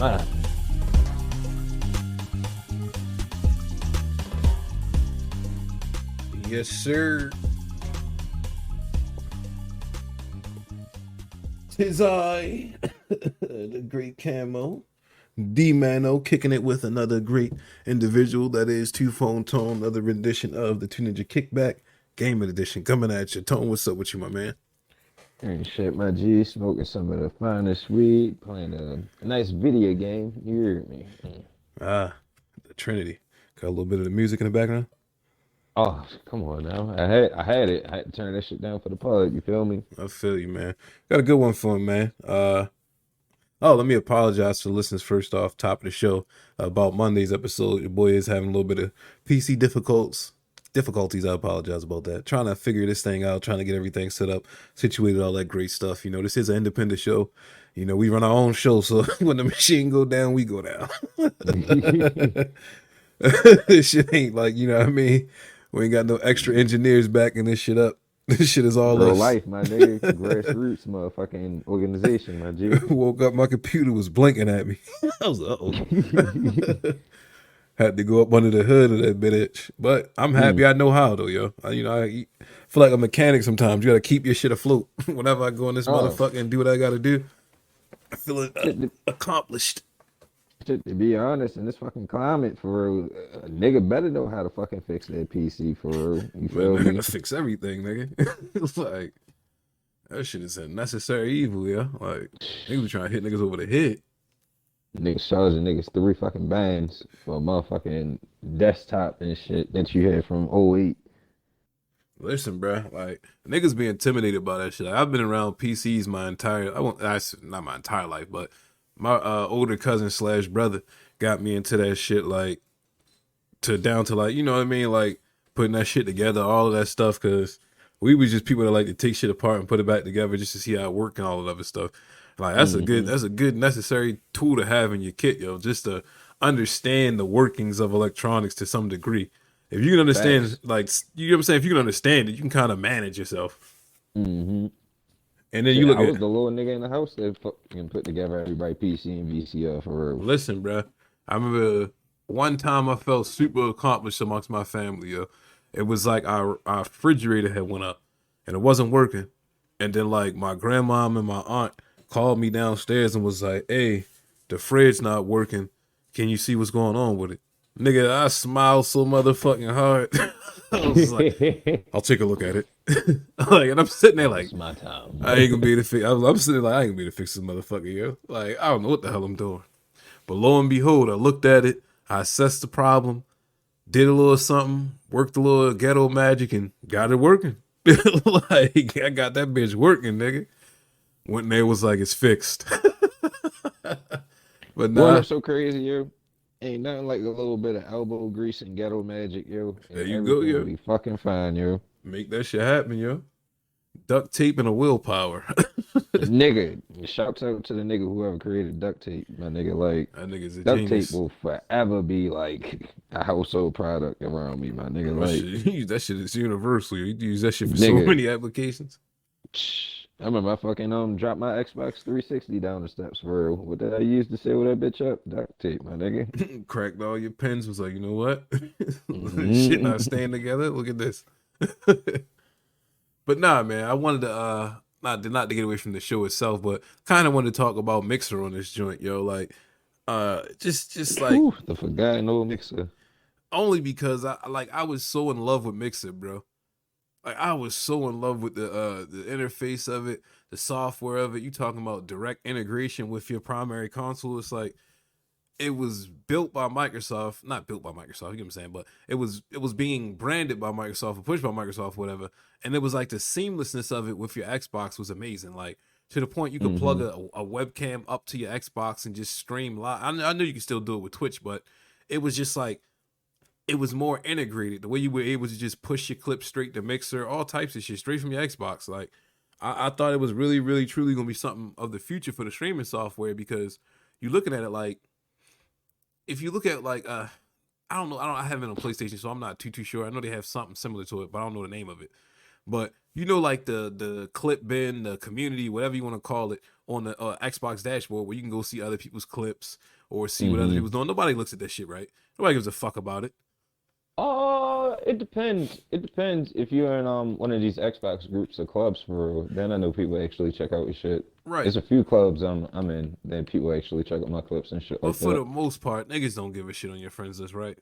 Ah, Yes, sir. Tis I, the great Camo, D Mano, kicking it with another great individual that is Two Phone Tone, another rendition of the Two Ninja Kickback Gaming Edition coming at you. Tone, what's up with you, my man? ain't shit, my G. Smoking some of the finest weed, playing a nice video game. You hear me? Ah, the Trinity. Got a little bit of the music in the background. Oh, come on now. I had it. I had to turn that shit down for the pod. You feel me? I feel you, man. Got a good one for him, man. Let me apologize to listeners first off, top of the show about Monday's episode. Your boy is having a little bit of PC difficulties. I apologize about that. Trying to figure this thing out, trying to get everything set up, situated, all that great stuff. You know, this is an independent show. You know, we run our own show, so when the machine go down, we go down. This shit ain't like, you know what I mean? We ain't got no extra engineers backing this shit up. This shit is all Real us. life, my nigga. Grassroots motherfucking organization, my G. Woke up, my computer was blinking at me. I was like, uh-oh. Had to go up under the hood of that bitch. But I'm happy Mm, I know how, though, yo. I feel like a mechanic sometimes. You got to keep your shit afloat. Whenever I go in this oh, motherfucker and do what I got to do, I feel shit to, accomplished. shit to be honest, in this fucking climate, for real, a nigga better know how to fucking fix that PC for real. You Man, feel I gotta me? fix everything, nigga. It's like, that shit is a necessary evil, yeah. Like, niggas be trying to hit niggas over the head. Niggas charging niggas three fucking bands for a motherfucking desktop and shit that you had from '08. Listen, bro, like niggas be intimidated by that shit. Like, I've been around PCs my entire, I won't, that's not my entire life, but my older cousin slash brother got me into that shit, like to down to like, you know what I mean, like putting that shit together, all of that stuff, because we was just people that like to take shit apart and put it back together just to see how it work and all of that other stuff. Like Mm-hmm. that's a good necessary tool to have in your kit, yo, just to understand the workings of electronics to some degree. If you can understand, Facts. like, you know what I'm saying, if you can understand it, you can kind of manage yourself. Mm-hmm. And then you Shit, look I at, was the little nigga in the house that fucking put together everybody PC and VCR for real. listen, bro, I remember one time I felt super accomplished amongst my family, yo. It was like our refrigerator had went up and it wasn't working. And then like my grandmom and my aunt called me downstairs and was like, "Hey, the fridge not working. Can you see what's going on with it?" Nigga, I smiled so motherfucking hard. I was like, "I'll take a look at it." Like, and I'm sitting there Now like, it's my time. I ain't gonna be able to fix. I'm sitting there like, I ain't gonna be able to fix this motherfucker, yo. Like, I don't know what the hell I'm doing. But lo and behold, I looked at it, I assessed the problem, did a little something, worked a little ghetto magic, and got it working. Like, I got that bitch working, nigga. Went there, was like, it's fixed. But Going nah, up so crazy, yo. Ain't nothing like a little bit of elbow grease and ghetto magic, yo, there and you go, everything will yo. be fucking fine, yo. Make that shit happen, yo. Duct tape and a willpower. Nigga, shouts out to the nigga whoever created duct tape, my nigga. Like, That nigga's a duct tape genius. will forever be like a household product around me, my nigga. Oh Like, shit, you use that shit is universal. You use that shit for so nigga, many applications. I remember I fucking dropped my Xbox 360 down the steps for real. What did I use to seal that bitch up? Duct tape, my nigga. Cracked all your pens. Was like, you know what? Shit not Mhm. staying together. Look at this. But nah, man. I wanted to not to get away from the show itself, but kind of wanted to talk about Mixer on this joint, yo. Like, just like Whew, the forgotten old mixer. only because I was so in love with Mixer, bro. Like I was so in love with the interface of it, the software of it. You talking about direct integration with your primary console? It's like it was built by Microsoft, not built by Microsoft, you know what I'm saying, but it was being branded by Microsoft or pushed by Microsoft, whatever. And it was like the seamlessness of it with your Xbox was amazing. Like to the point you could plug Hmm. a webcam up to your Xbox and just stream live. I knew you could still do it with Twitch, but it was just like it was more integrated. The way you were able to just push your clip straight to Mixer, all types of shit straight from your Xbox. Like I thought it was really, really, truly gonna be something of the future for the streaming software because you're looking at it like if you look at like I don't know, I haven't been on PlayStation, so I'm not too sure. I know they have something similar to it, but I don't know the name of it. But you know, like the clip bin, the community, whatever you want to call it, on the Xbox dashboard where you can go see other people's clips or see what other Mm-hmm. people's doing. Nobody looks at that shit, right? Nobody gives a fuck about it. It depends. It depends if you're in one of these Xbox groups or clubs for real. Then I know people actually check out your shit. Right. There's a few clubs I'm in. Then people actually check out my clips and shit But like for that. the most part, niggas don't give a shit on your friends list, right?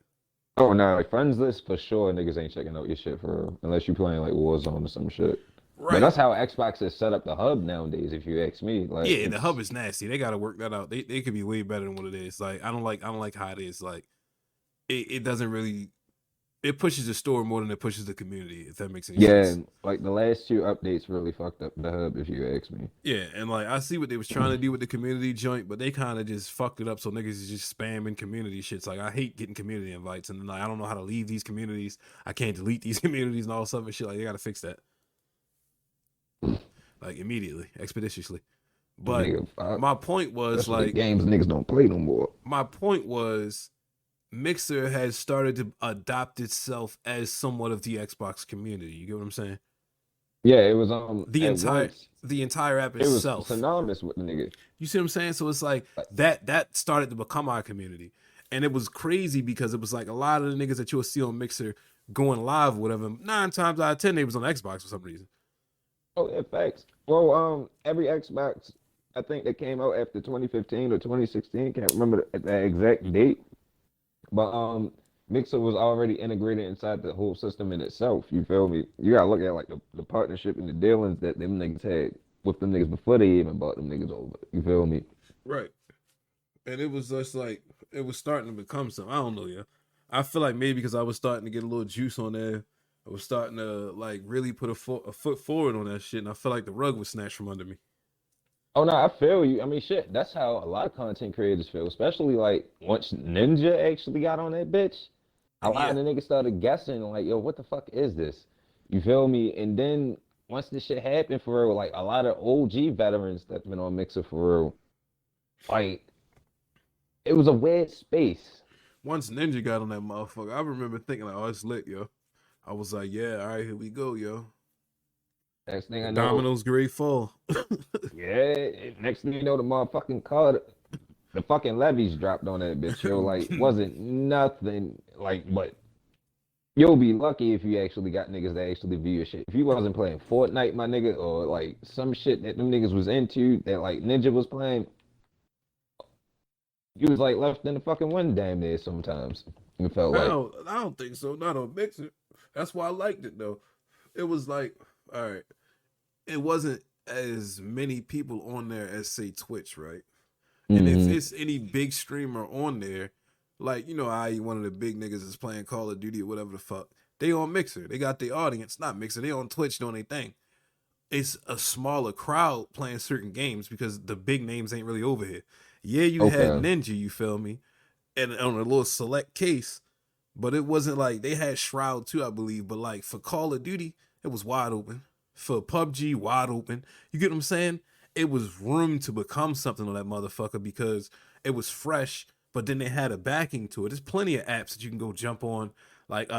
Oh no, like friends list for sure. Niggas ain't checking out your shit for real, unless you playing like Warzone or some shit. But Right. that's how Xbox has set up the hub nowadays. If you ask me, like Yeah, the hub it's is nasty. They gotta work that out. They could be way better than what it is. Like I don't like how it is. Like it doesn't really it pushes the store more than it pushes the community, if that makes any yeah, sense. like the last two updates really fucked up the hub. If you ask me. Yeah, and like I see what they was trying to do with the community joint, but they kind of just fucked it up. So niggas is just spamming community shits. Like I hate getting community invites, and then like I don't know how to leave these communities. I can't delete these communities and all stuff and shit. Like they gotta fix that like immediately, expeditiously. But Nigga, fuck. my point was Especially the like games niggas don't play no more. my point was Mixer has started to adopt itself as somewhat of the Xbox community. You get what I'm saying? Yeah, it was The at entire once the entire app it was itself. synonymous with the nigga. You see what I'm saying? So it's like Like, that started to become our community. And it was crazy because it was like a lot of the niggas that you'll see on Mixer going live or whatever, 9 times out of 10 they was on Xbox for some reason. oh yeah, facts. Well, every Xbox I think that came out after 2015 or 2016, can't remember the exact date, but Mixer was already integrated inside the whole system in itself. You feel me? You gotta look at like the partnership and the dealings that them niggas had with them niggas before they even bought them niggas over. You feel me? Right. And it was just like it was starting to become something. I don't know, yeah. I feel like maybe because I was starting to get a little juice on there, I was starting to like really put a foot forward on that shit, and I feel like the rug was snatched from under me. Oh no, I feel you. I mean, shit, that's how a lot of content creators feel, especially like once Ninja actually got on that bitch. A lot Yeah. of the niggas started guessing, like, yo, what the fuck is this? You feel me? And then once this shit happened for real, like a lot of OG veterans that's been on Mixer for real, like it was a weird space. Once Ninja got on that motherfucker, I remember thinking like, "Oh, it's lit, yo." I was like, "Yeah, all right, here we go, yo." Next thing The I know, dominoes great fall. yeah, next thing you know, the motherfucking car, the fucking levies dropped on that bitch, yo. Like, wasn't nothing like, but you'll be lucky if you actually got niggas that actually view your shit. If you wasn't playing Fortnite, my nigga, or like some shit that them niggas was into that like Ninja was playing, you was like left in the fucking wind damn near sometimes. It felt like. I don't think so. Not on Mixer. That's why I liked it though. It was like, all right, it wasn't as many people on there as say Twitch, right? And if Hmm. it's any big streamer on there, like you know, one of the big niggas is playing Call of Duty or whatever the fuck, they on Mixer. They got their audience, not Mixer. They on Twitch doing their thing. It's a smaller crowd playing certain games because the big names ain't really over here. Yeah, you had Okay. Ninja, you feel me, and on a little select case, but it wasn't like they had Shroud too, I believe. But like for Call of Duty, it was wide open. For PUBG, wide open. You get what I'm saying? It was room to become something on that motherfucker because it was fresh, but then they had a backing to it. There's plenty of apps that you can go jump on, like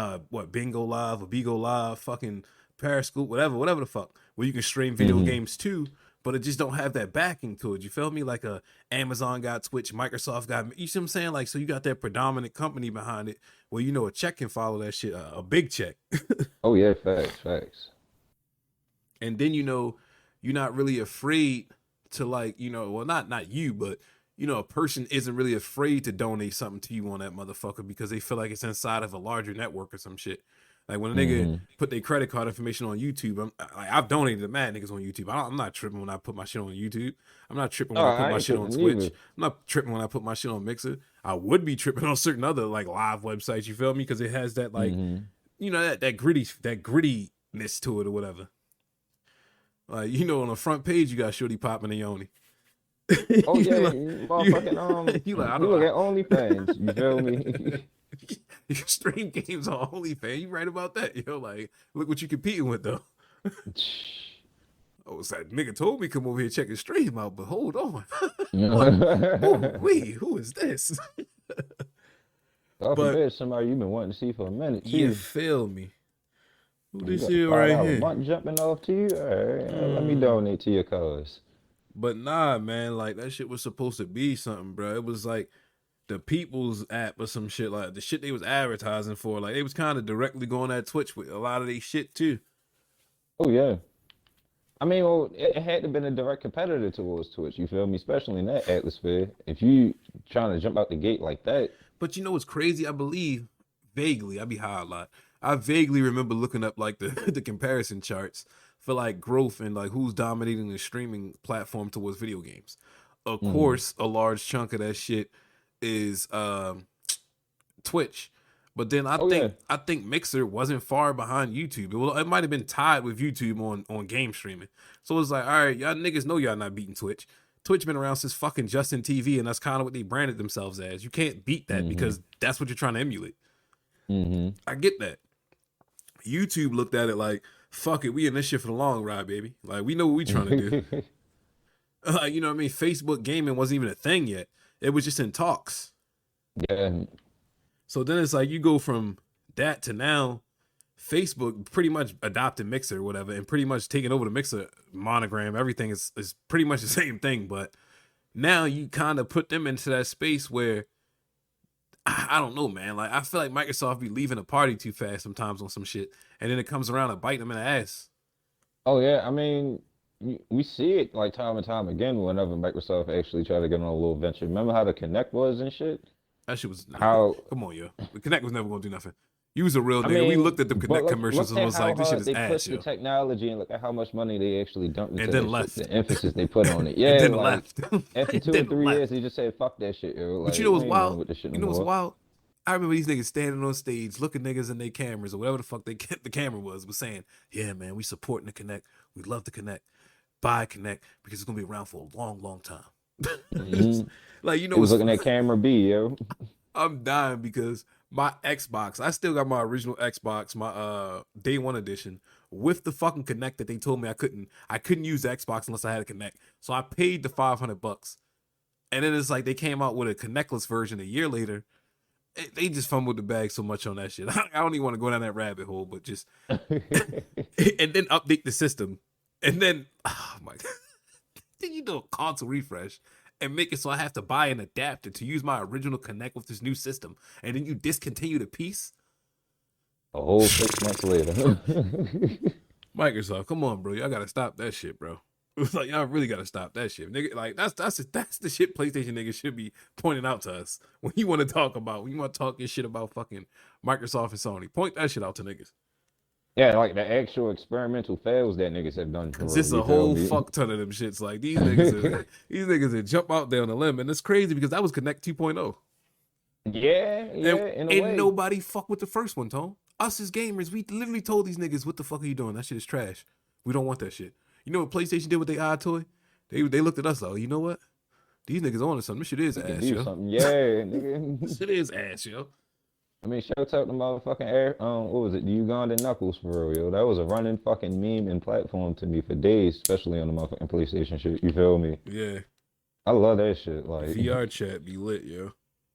Bingo Live or Bigo Live, fucking Periscope, whatever the fuck, where you can stream video Hmm. games too, but it just don't have that backing to it. You feel me? Like Amazon got Twitch, Microsoft got, you see what I'm saying? Like, so you got that predominant company behind it where you know a check can follow that shit, a big check. Oh yeah, facts, facts. And then you know you're not really afraid to like, you know, well not you, but you know, a person isn't really afraid to donate something to you on that motherfucker because they feel like it's inside of a larger network or some shit. Like when a nigga Hmm. put their credit card information on YouTube, I've donated to mad niggas on YouTube. I'm not tripping when I put my shit on YouTube. I'm not tripping Oh, when I put I my ain't shit on tripping Twitch. either. I'm not tripping when I put my shit on Mixer. I would be tripping on certain other like live websites. You feel me? Because it has that like, Hmm. you know, that grittiness to it or whatever. Like you know, on the front page you got Shorty popping and Yoni. Oh yeah, you like motherfucking you like I you don't look I, at OnlyFans. You feel me? you stream games on OnlyFans. You right about that, yo. Like look what you competing with though. Oh, it's that nigga told me come over here check his stream out, but hold on. What? Who? Wait, who is this? God But forbid somebody you've been wanting to see for a minute you too. feel me? Who You this got the here five right dollar here? bump jumping off to you. All right, let me Mm. donate to your cause. But nah, man, like that shit was supposed to be something, bro. It was like the people's app or some shit, like the shit they was advertising for. Like they was kind of directly going at Twitch with a lot of they shit too. Oh yeah. I mean, well, it had to been a direct competitor towards Twitch. You feel me? Especially in that atmosphere. If you trying to jump out the gate like that, But you know what's crazy? I believe vaguely, I be high a lot. I vaguely remember looking up like the the comparison charts for like growth and like who's dominating the streaming platform towards video games. Of hmm course, a large chunk of that shit is Twitch. But then oh yeah, I think Mixer wasn't far behind YouTube. It might have been tied with YouTube on game streaming. So it's like, all right, y'all niggas know y'all not beating Twitch. Twitch been around since fucking Justin TV, and that's kind of what they branded themselves as. You can't beat that hmm because that's what you're trying to emulate. hmm I get that. YouTube looked at it like, fuck it, we in this shit for the long ride, baby. Like we know what we trying to do. Like, you know what I mean? Facebook gaming wasn't even a thing yet. It was just in talks. yeah. So then it's like you go from that to now Facebook pretty much adopted Mixer or whatever and pretty much taking over the Mixer monogram. Everything is pretty much the same thing. But now you kind of put them into that space where I don't know, man. Like I feel like Microsoft be leaving a party too fast sometimes on some shit. And then it comes around and bite them in the ass. Oh yeah. I mean, we see it like time and time again whenever Microsoft actually try to get on a little venture. Remember how the Connect was and shit? That shit was How come on, yo. The Connect was never gonna do nothing. You was a real I nigga. We mean, looked at the but Connect look, commercials look and at was how like, this shit hard is they ass, pushed the yo. technology and look at how much money they actually dumped And into then that shit. left. The emphasis they put on it. And Yeah, then like left. after And two or then 3 years, left. they just said, "Fuck that shit, yo." But you Like know we what's ain't running wild? with this shit no You know what's more. wild? I remember these niggas standing on stage, looking niggas in their cameras or whatever the fuck they the camera was saying, "Yeah, man, we supporting the Connect. We love the Connect. Buy Connect because it's gonna be around for a long, long time." hmm Like you They know, was it's looking at camera B, yo. I'm dying because my Xbox, I still got my original Xbox, my day one edition with the fucking Connect that they told me I couldn't use the Xbox unless I had a Connect. So I paid the $500. And then it's like they came out with a Connectless version a year later. They just fumbled the bag so much on that shit. I don't even want to go down that rabbit hole, but just and then update the system. And then oh my god. Then you do a console refresh and make it so I have to buy an adapter to use my original Connect with this new system, and then you discontinue the piece. A whole 6 months later. Microsoft, come on, bro, y'all gotta stop that shit, bro. It's like y'all really gotta stop that shit, nigga. Like that's the shit PlayStation niggas should be pointing out to us when you want to talk about when you want to talk your shit about fucking Microsoft and Sony. Point that shit out to niggas. Yeah, like the actual experimental fails that niggas have done Cause for real. it's a You feel whole me? fuck ton of them shits. Like these niggas that jump out there on the limb, and it's crazy because that was Connect 2.0. Yeah, And yeah, in a and way. nobody fuck with the first one, Tone. Us as gamers, we literally told these niggas, "What the fuck are you doing? That shit is trash. We don't want that shit." You know what PlayStation did with their eye toy? They looked at us like, you know what? These niggas on to something. This shit is We can ass, do yo. something. Yeah, This nigga. shit is ass, yo. I mean, shout out to motherfucking air. What was it? The Ugandan Knuckles for real, yo. That was a running fucking meme and platform to me for days, especially on the motherfucking PlayStation shit. You feel me? Yeah, I love that shit. Like, VR chat be lit, yo.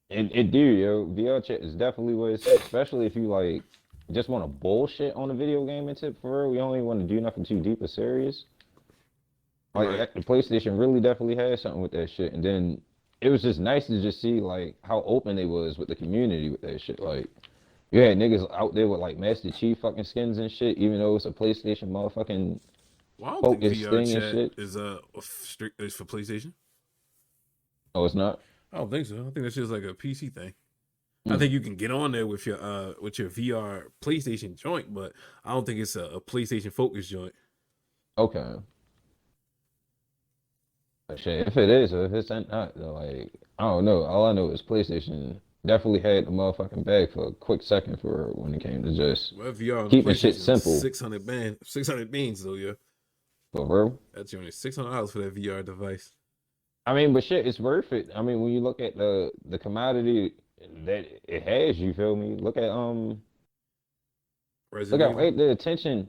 it do, yo. VR chat is definitely what it's at, especially if you like just want to bullshit on a video game and tip for real. You only want to do nothing too deep or serious. Like Right. the PlayStation really definitely had something with that shit, and then it was just nice to just see like how open they was with the community with that shit. Like, you had niggas out there with like Master Chief fucking skins and shit, even though it's a PlayStation motherfucking Well, I don't think focus VR thing and chat shit. is strict is for PlayStation. Oh, it's not. I don't think so. I think that's just like a PC thing. I Mm, think you can get on there with your VR PlayStation joint, but I don't think it's a PlayStation focus joint. okay. But shit, if it is, or if it's not, though, like I don't know. All I know is PlayStation definitely had the motherfucking bag for a quick second for when it came to just Well, VR on the keeping shit PlayStation is simple 600 beans though, yeah. for real. That's only $600 for that VR device. I mean, but shit, it's worth it. I mean, when you look at the commodity that it has, you feel me? Look Resident at Evil. right, the attention.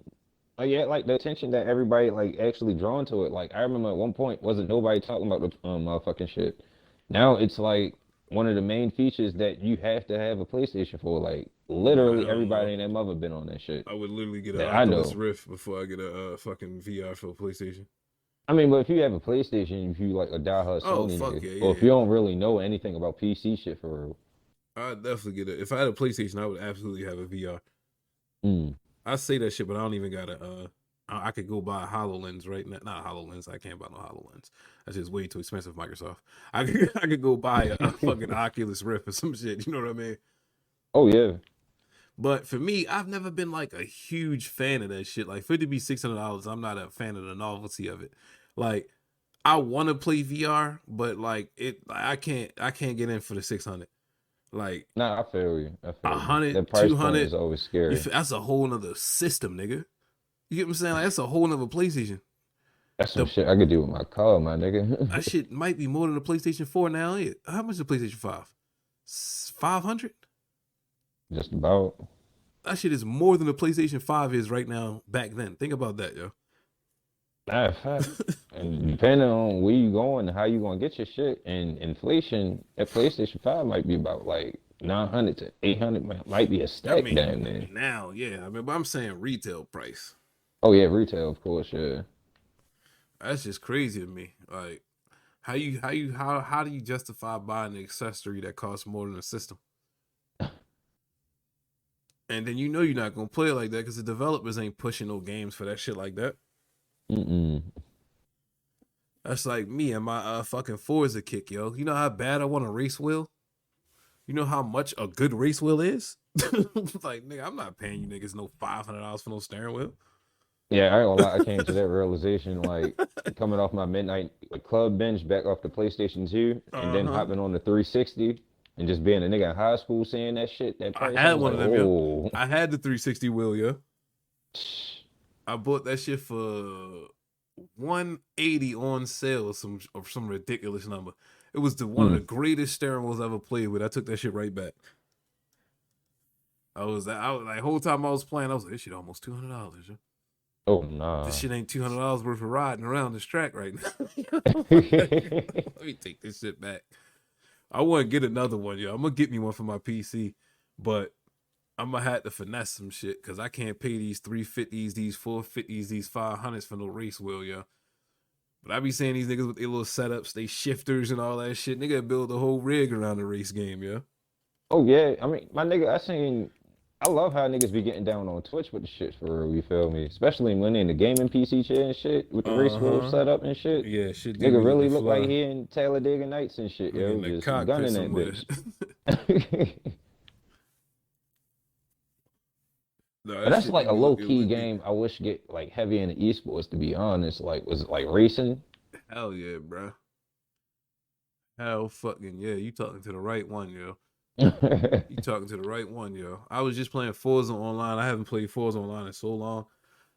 Oh yeah, like the attention that everybody like actually drawn to it. Like I remember at one point wasn't nobody talking about the motherfucking shit. Now it's like one of the main features that you have to have a PlayStation for. Like Literally I don't everybody know. and their mother been on that shit I would literally get an that I Oculus know. Rift before I get a fucking VR for a PlayStation. I mean, but if you have a PlayStation, if you like a diehard Oh Sony fuck nigga, yeah, or yeah, if yeah. you don't really know anything about PC shit for real, I'd definitely get it. If I had a PlayStation, I would absolutely have a VR. mm. I say that shit, but I don't even got a. I could go buy a Hololens right now. Not Hololens. I can't buy no Hololens. That's just way too expensive. Microsoft. I could go buy a fucking Oculus Rift or some shit. You know what I mean? Oh yeah, But for me, I've never been like a huge fan of that shit. Like for it to be $600, I'm not a fan of the novelty of it. Like I want to play VR, but like I can't get in for the 600. Like nah, I feel you. I a feel you. The hundred, price two point hundred. is always scary. That's a whole nother system, nigga. You get what I'm saying? Like that's a whole nother PlayStation. That's some The shit I could do with my car, my That nigga. shit might be more than the PlayStation 4 now. How much is the PlayStation 5? 500? Just about. That shit is more than the PlayStation 5 is right now back then. Think about that, yo. Matter of fact, and depending on where you going and how you gonna get your shit, and inflation, that PlayStation 5 might be about like 900 to 800, might be a I stack mean, down there. now, yeah. I mean, but I'm saying retail price. Oh yeah, retail, of course, yeah. That's just crazy to me. Like, how do you justify buying an accessory that costs more than a system? And then you know you're not gonna play it like that because the developers ain't pushing no games for that shit like that. Mm-mm. That's like me and my fucking Forza kick, yo. You know how bad I want a race wheel? You know how much a good race wheel is? Like, nigga, I'm not paying you niggas no $500 for no steering wheel. Yeah, I ain't gonna lie, I came to that realization like coming off my midnight club binge back off the PlayStation 2 and Uh then huh. hopping on the 360 and just being a nigga in high school seeing that shit, that I price, I had was one like, of them, yo. oh, I had the 360 wheel, yo. I bought that shit for 180 on sale, some ridiculous number. It was the one of the mm. greatest steering wheels I ever played with. I took that shit right back. I was like, whole time I was playing, I was like, this shit almost $200. Yo. Oh This nah. shit ain't $200 worth of riding around this track right now. Let me take this shit back. I want to get another one, yo. I'm gonna get me one for my PC, but I'm gonna have to finesse some shit because I can't pay these 350s, these 450s, these 500s for no race wheel, yo. But I be seeing these niggas with their little setups, they shifters and all that shit. Nigga build a whole rig around the race game, yo. Oh yeah, I mean, my nigga, I love how niggas be getting down on Twitch with the shit for real. You feel me? Especially when they in the gaming PC chair and shit with the race Uh wheel huh. setup and shit. Yeah, shit do Nigga be really looking look like fly. he in Talladega Nights and shit, Nigga in yo, the just cockpit gunning that somewhere. bitch. No, But that that's shit like do a be low looking key wicked. game. I wish get like heavy in the esports to be honest. Like was it like racing? Hell yeah, bro. Hell fucking yeah. You talking to the right one, yo. You talking to the right one, yo. I was just playing Forza online. I haven't played Forza online in so long.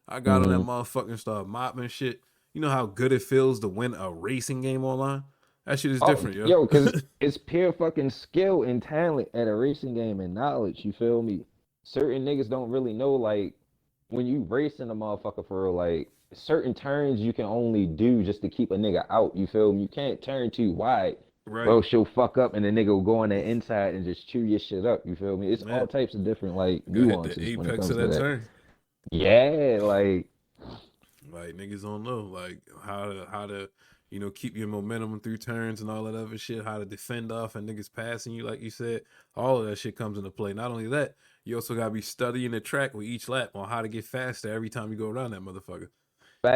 I got on that hmm motherfucker and started mopping shit. You know how good it feels to win a racing game online? That shit is Oh, different, yo. yo, cause it's pure fucking skill and talent at a racing game and knowledge. You feel me? Certain niggas don't really know like when you racing a motherfucker for real, like certain turns you can only do just to keep a nigga out. You feel me? You can't turn too wide. Right. Bro, she'll fuck up and the nigga will go on the inside and just chew your shit up. You feel me? It's Man, all types of different like you gotta hit the nuances when it apex of comes to that that. turn. Yeah, like Like niggas don't know, like how to keep your momentum through turns and all that other shit. How to defend off and niggas passing you, like you said. All of that shit comes into play. Not only that, you also gotta be studying the track with each lap on how to get faster every time you go around that motherfucker.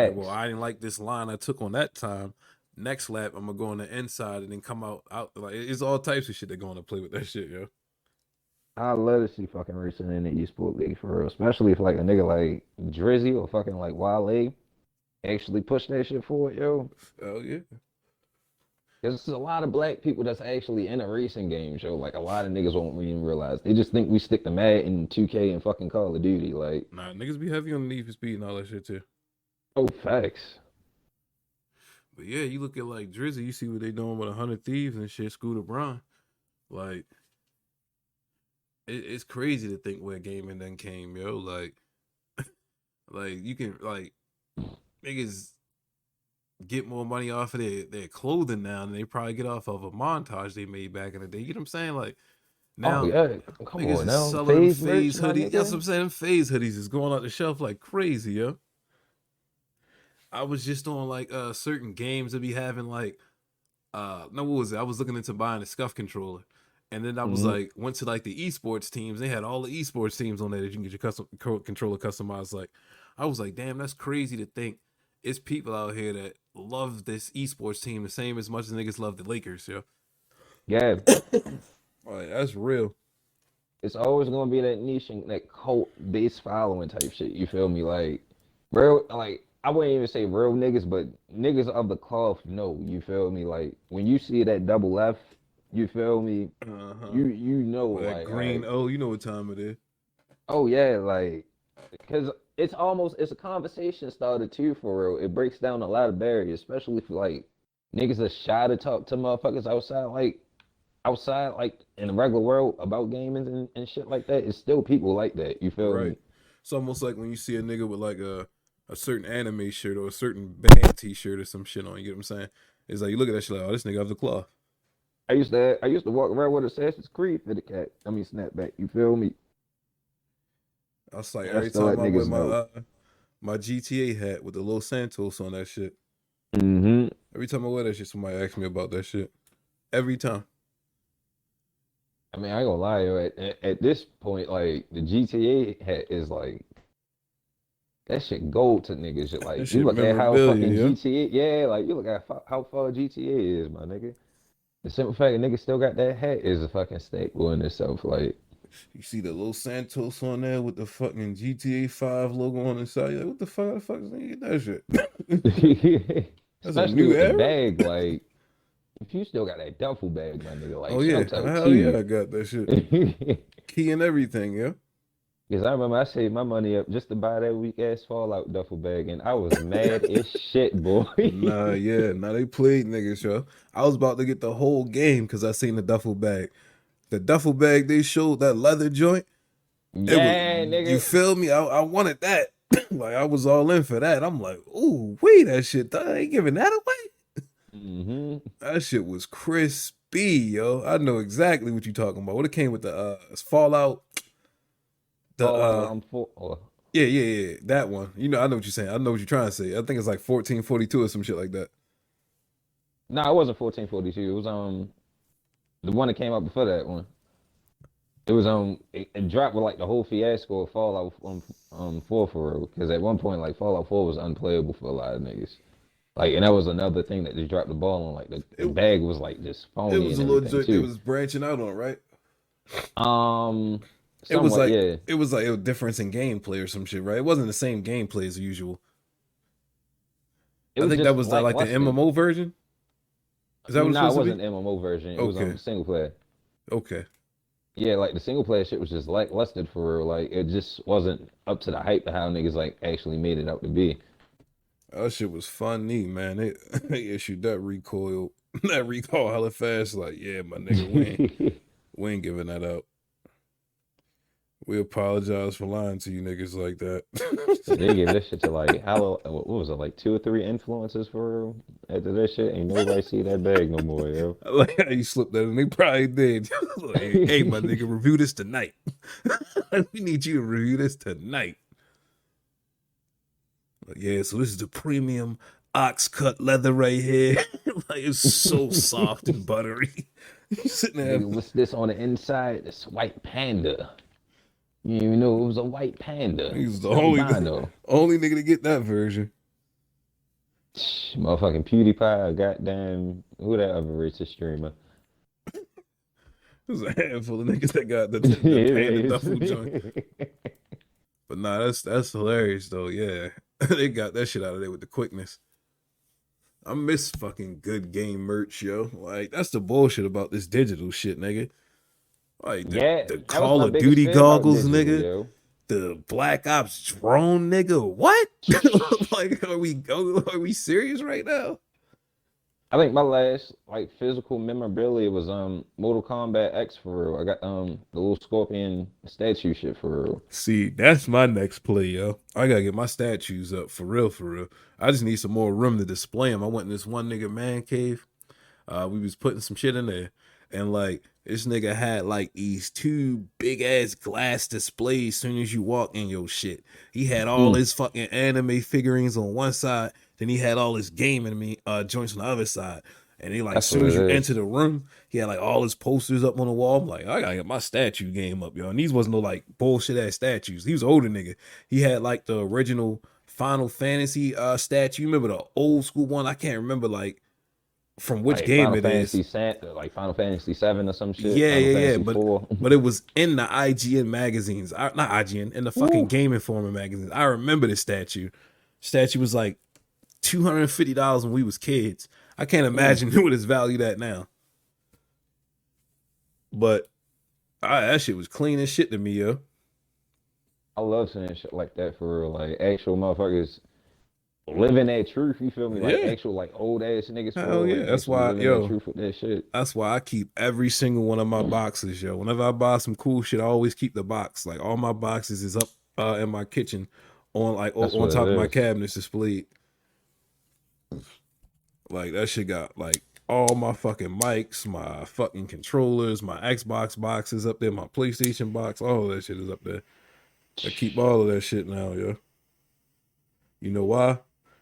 Like, well, facts. I didn't like this line I took on that time. Next lap, I'm gonna go on the inside and then come out like it's all types of shit that go into play with that shit, yo. I love to see fucking racing in the esports league for real, especially if like a nigga like Drizzy or fucking like Wale actually push that shit forward, yo. Oh yeah. There's a lot of black people that's actually in a racing game show. Like a lot of niggas won't even realize. They just think we stick to Madden, 2K, and fucking Call of Duty. Like, Nah, niggas be heavy on the need for speed and all that shit too. oh, facts. But yeah, you look at like Drizzy, you see what they doing with 100 Thieves and shit, Scooter Braun. Like, it's crazy to think where gaming then came, yo. Like you can like niggas get more money off of their clothing now than they probably get off of a montage they made back in the day. You know what I'm saying? Like Oh Now yeah, come niggas on is now, selling them phase merch, phase my hoodies. That's what nigga. I'm saying. Phase hoodies is going out the shelf like crazy, yo. I was just on like certain games that be having like no, what was it? I was looking into buying a scuff controller. And then I was Hmm. like, went to like the esports teams. They had all the esports teams on there that you can get your controller customized. Like, I was like, damn, that's crazy to think. It's people out here that love this esports team the same as much as niggas love the Lakers, yo. Yeah, Like, that's real. it's always gonna be that niche and that cult based following type shit. You feel me? Like real, like I wouldn't even say real niggas, but niggas of the cloth know. You feel me? Like when you see that double F, you feel me? Uh huh. You know Well, that like all green right, O, you know what time it is. oh yeah, like because it's a conversation starter too for real. It breaks down a lot of barriers, especially for like niggas that shy to talk to motherfuckers outside like in the regular world about gaming and shit like that. It's still people like that. You feel Right. me? It's almost like when you see a nigga with like a certain anime shirt or a certain band T-shirt or some shit on. You get what I'm saying? It's like you look at that shit like, oh, this nigga of the cloth. I used to walk around with Assassin's Creed for the cat. I mean snapback. You feel me? I was like And I every still time let I wear niggas know. my GTA hat with the Los Santos on that shit. Hmm. Every time I wear that shit, somebody asks me about that shit. Every time. I mean, I ain't gonna lie, yo, at this point, like the GTA hat is like that shit gold to niggas. Shit, That like you shit look at how memorabilia, fucking yeah. GTA, yeah, like you look at how far GTA is, my nigga. The simple fact a nigga still got that hat is a fucking staple in itself. Like, You see the Los Santos on there with the fucking GTA 5 logo on the side. You're like, what the fuck? How the fuck is nigga get that shit? That's a especially new with the era? bag, like if you still got that duffel bag, my nigga, Oh like yeah. shout out to Hell yeah, you. I got that shit. Because Key and everything, yeah. I remember I saved my money up just to buy that weak ass Fallout duffel bag, and I was mad as shit, boy. Nah, yeah. Nah, they played niggas, yo. I was about to get the whole game because I seen the duffel bag. The duffel bag they showed, that leather joint, it was, Yeah, you nigga. feel me? I wanted that. Like, I was all in for that. I'm like, ooh, wait, that shit, they ain't giving that away? Hmm. That shit was crispy, yo. I know exactly what you talking about. What it came with the Fallout, the Fallout, I'm for. Oh, yeah, yeah, yeah, that one. You know, I know what you're saying. I know what you're trying to say. I think it's like 1442 or some shit like that. no, it wasn't 1442. It was the one that came out before that one. It was it dropped with like the whole fiasco of Fallout 4 for real. Because at one point like Fallout 4 was unplayable for a lot of niggas. Like and that was another thing that they dropped the ball on. Like the It bag was like just it phony was and a little everything joint they too. was branching out on, right? Um, It was somewhat, like yeah. it was like a difference in gameplay or some shit, right? It wasn't the same gameplay as usual. It I was think that just was like the lackluster. MMO version. Is that what it's No, it supposed to be? wasn't the MMO version. It was Okay, single player. okay. Yeah, like the single player shit was just lackluster for real. Like it just wasn't up to the hype of how niggas like actually made it out to be. That shit was funny, man. They they issued that recoil, that recall hella fast. Like, yeah, my nigga, we ain't giving that out. We apologize for lying to you niggas like that. They gave this shit to like how what was it like two or three influencers for real? After that shit, ain't nobody see that bag no more, yo. I like how you slipped that, and they probably did. Like, hey, my nigga, review this tonight. We need you to review this tonight. Like, yeah, so this is the premium ox cut leather right here. Like it's so soft and buttery. You sitting there. Nigga, what's this on the inside? This white panda. You didn't even know it was a white panda. He's It's the albino. only nigga to get that version. Motherfucking PewDiePie, goddamn, who that other racist streamer? There's a handful of niggas that got the It panda is. duffel joint. But nah, that's hilarious though. Yeah, they got that shit out of there with the quickness. I miss fucking good game merch, yo. Like that's the bullshit about this digital shit, nigga. Like Yeah, the that was Call my of biggest Duty fear about goggles, digital, nigga. yo. The Black Ops drone, nigga. What? Like, are we serious right now? I think my last like physical memorabilia was Mortal Kombat X for real. I got the little scorpion statue shit for real. See, that's my next play, yo. I gotta get my statues up for real, for real. I just need some more room to display them. I went in this one nigga man cave. We was putting some shit in there, and like this nigga had like these two big ass glass displays. Soon as you walk in your shit, he had all Mm, his fucking anime figurines on one side, then he had all his gaming joints on the other side. And he like, as that's what soon it as you is. enter the room, he had like all his posters up on the wall. I'm like, I gotta get my statue game up, yo. And these wasn't no like bullshit ass statues. He was an older nigga. He had like the original Final Fantasy statue. You remember the old school one? I can't remember like from which Like game it is. Like Final Fantasy 7 or some shit. Yeah, Final yeah, yeah. Fantasy But 4. but it was in the IGN magazines. Not IGN, in the fucking Woo. Game Informer magazines. I remember this statue. Statue was like $250 when we was kids. I can't Mm. imagine what it's valued at now. But that shit was clean as shit to me, yo. I love saying shit like that for real. Like actual motherfuckers living that truth. You feel me? Like Yeah. actual like old ass niggas for Hell real. yeah. Like That's actually why, living that yo, truth with that shit. that's why I keep every single one of my boxes, yo. Whenever I buy some cool shit, I always keep the box. Like all my boxes is up in my kitchen on like That's on what it top of my is. cabinets displayed. Like that shit got like all my fucking mics, my fucking controllers, my Xbox boxes up there, my PlayStation box, all of that shit is up there. I keep all of that shit now, yo. You know why?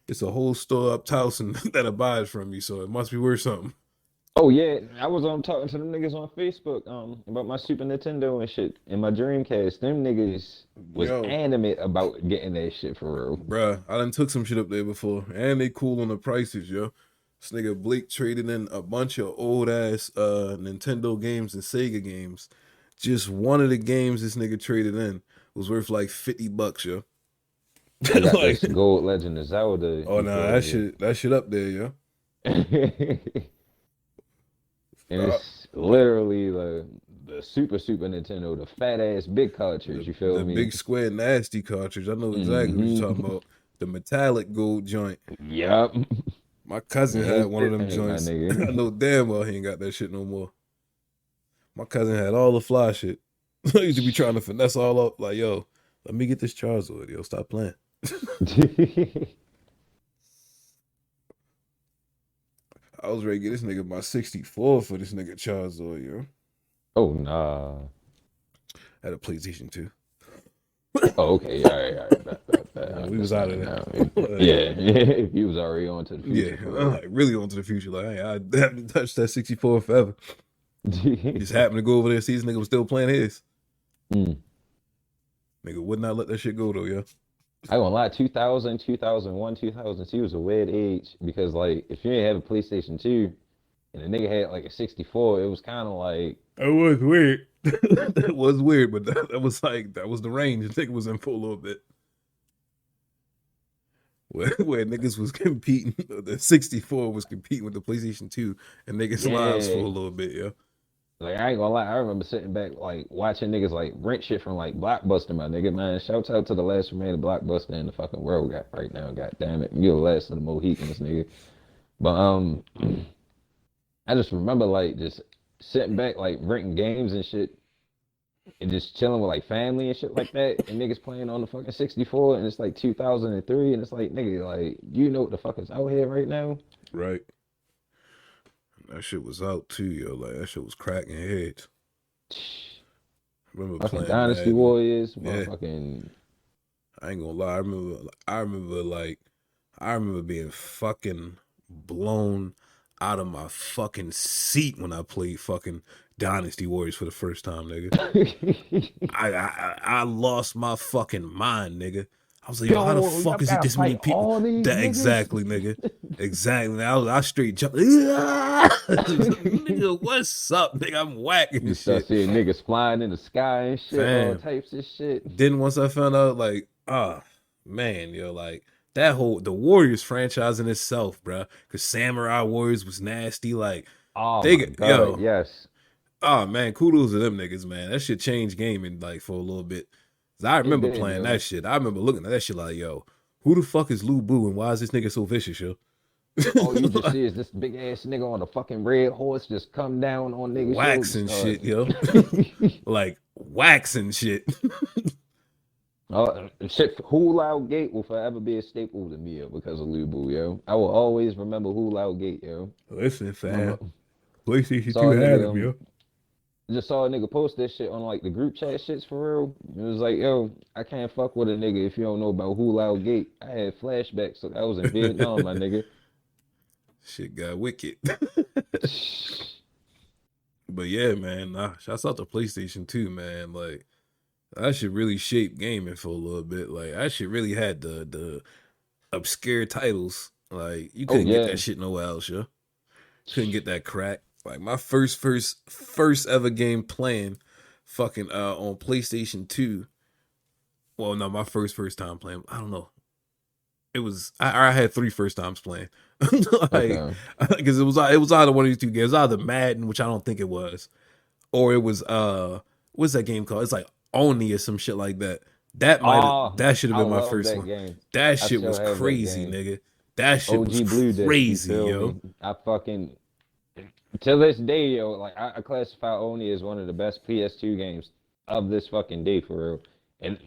It's a whole store up Towson that abides from you, so it must be worth something. Oh yeah, I was on talking to them niggas on Facebook about my Super Nintendo and shit and my Dreamcast. Them niggas was Yo, animate about getting that shit for real. bruh, I done took some shit up there before, and they cool on the prices, yo. This nigga Blake traded in a bunch of old ass Nintendo games and Sega games. Just one of the games this nigga traded in was worth like $50, yo. I got Like, this Gold Legend of Zelda. oh You nah, feel me? that shit up there, yo. And Uh, it's literally the Super Nintendo, the fat ass big cartridge. You feel the me? big square nasty cartridge. I know exactly what you're talking Hmm. about. The metallic gold joint. Yup. My cousin had Ain't one of that them thing, my joints. I nigga. know damn well he ain't got that shit no more. My cousin had all the fly shit. I used to be trying to finesse all up. Like, yo, let me get this Charizard. Yo, stop playing. I was ready to get this nigga my 64 for this nigga Charizard, yo. Oh nah. Had a PlayStation 2. Oh, okay. All right. Bet. I We was out of understand there. now. Yeah. Yeah, if you was already on to the Yeah, future for I'm real. like really on to the future. Like, hey, I haven't touched that 64 forever. Just happened to go over there, see this nigga was still playing his. Mm. Nigga would not let that shit go though, yo. I gonna lie, 2000, 2001, 2002 was a weird age because like if you didn't have a PlayStation 2 and a nigga had like a 64, it was kind of like That was weird. That was weird, but that was like that was the range. The nigga was in for a little bit. Where niggas was competing, the 64 was competing with the PlayStation 2 and niggas' lives for a yeah. little bit, yo. Like I ain't gonna lie, I remember sitting back like watching niggas like rent shit from like Blockbuster, my nigga, man. Shouts out to the last remaining Blockbuster in the fucking world got right now. God damn it, you're the last of the Mohicans, nigga. But I just remember like just sitting back like renting games and shit and just chilling with like family and shit like that, and niggas playing on the fucking 64, and it's like 2003, and it's like nigga, like you know what the fuck is out here right now? Right. That shit was out too, yo. Like that shit was cracking heads. I remember Fucking playing Dynasty Madden. Warriors, Yeah. motherfucking I ain't gonna lie. I remember being fucking blown out of my fucking seat when I played fucking Dynasty Warriors for the first time, nigga. I lost my fucking mind, nigga. I was like, yo, how the yo, fuck y'all is it gotta this many fight people? all these That niggas. exactly, nigga. Exactly. I straight jumped. Nigga, what's up, nigga? I'm whacking You start shit. seeing niggas flying in the sky and shit, all Fam. types of shit. Then once I found out, like, man, yo, like that whole the Warriors franchise in itself, bro. Cause Samurai Warriors was nasty. Like, Oh they my got god, yo, yes. oh man, kudos to them niggas, man. That shit changed gaming like for a little bit. 'Cause I It remember did, playing yo. that shit. I remember looking at that shit like, yo, who the fuck is Lou Boo and why is this nigga so vicious, yo? All you just see is this big ass nigga on a fucking red horse just come down on niggas' shoulders. Waxing shit, yo. Start. Like waxing shit. Shit, Hulao Gate will forever be a staple to me, yo, because of Lubu, yo. I will always remember Hulao Gate, yo. Listen, Remember, fam. PlayStation Saw 2 a had nigga them, yo. just saw a nigga post this shit on like the group chat shits for real. It was like, yo, I can't fuck with a nigga if you don't know about Hulao Gate. I had flashbacks, so I was in Vietnam, my nigga. Shit got wicked. But yeah, man, nah, shouts out to PlayStation 2, man. Like that shit really shaped gaming for a little bit. Like that shit really had the obscure titles. Like you Oh couldn't get that yeah. shit nowhere else, yo. Couldn't get that crack. Like my first ever game playing fucking on PlayStation 2. Well, no, my first time playing. I don't know. It was I had three first times playing. Like Okay. because it was either one of these two games, either Madden, which I don't think it was, or it was what's that game called? It's like Oni or some shit like that. Oh, That should have I been my love first that one. game. That I shit still was have that crazy, game. nigga. That shit was OG Blue Disc, you crazy, feel yo. me? I fucking to this day, yo, like I classify Oni as one of the best PS2 games of this fucking day for real. And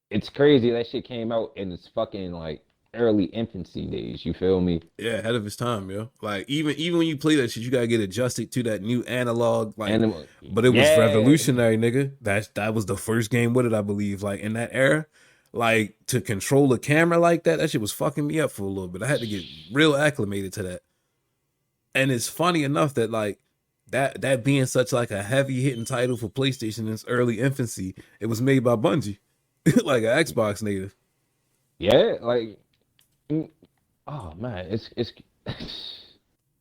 it's crazy that shit came out in its fucking like early infancy days, you feel me? Yeah, ahead of his time, yo. Like even when you play that shit, you gotta get adjusted to that new analog. Like, And but it was yeah, revolutionary, nigga. That was the first game with it, I believe. Like in that era, like to control a camera like that, that shit was fucking me up for a little bit. I had to get real acclimated to that. And it's funny enough that like that being such like a heavy hitting title for PlayStation in its early infancy, it was made by Bungie, like an Xbox native. yeah, like mm, oh man, it's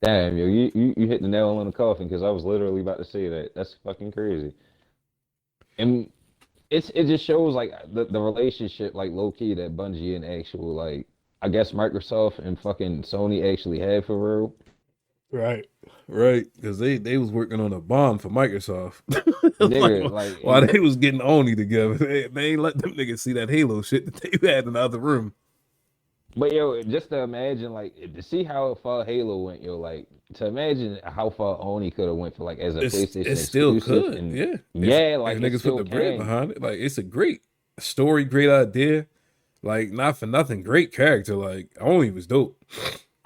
damn yo, you hit the nail on the coffin because I was literally about to say that. That's fucking crazy. And it just shows like the relationship like low key that Bungie and actual like I guess Microsoft and fucking Sony actually had for real. Right. Right. Because they was working on a bomb for Microsoft. Like Nigga, like while they was getting Oni together. They ain't let them niggas see that Halo shit that they had in the other room. but yo, just to imagine like to see how far Halo went, yo, like to imagine how far Oni could have went for like as a It PlayStation still exclusive could, and yeah. yeah, If like it niggas put still the bread can. behind it, like it's a great story, great idea. Like not for nothing, great character. Like Oni was dope.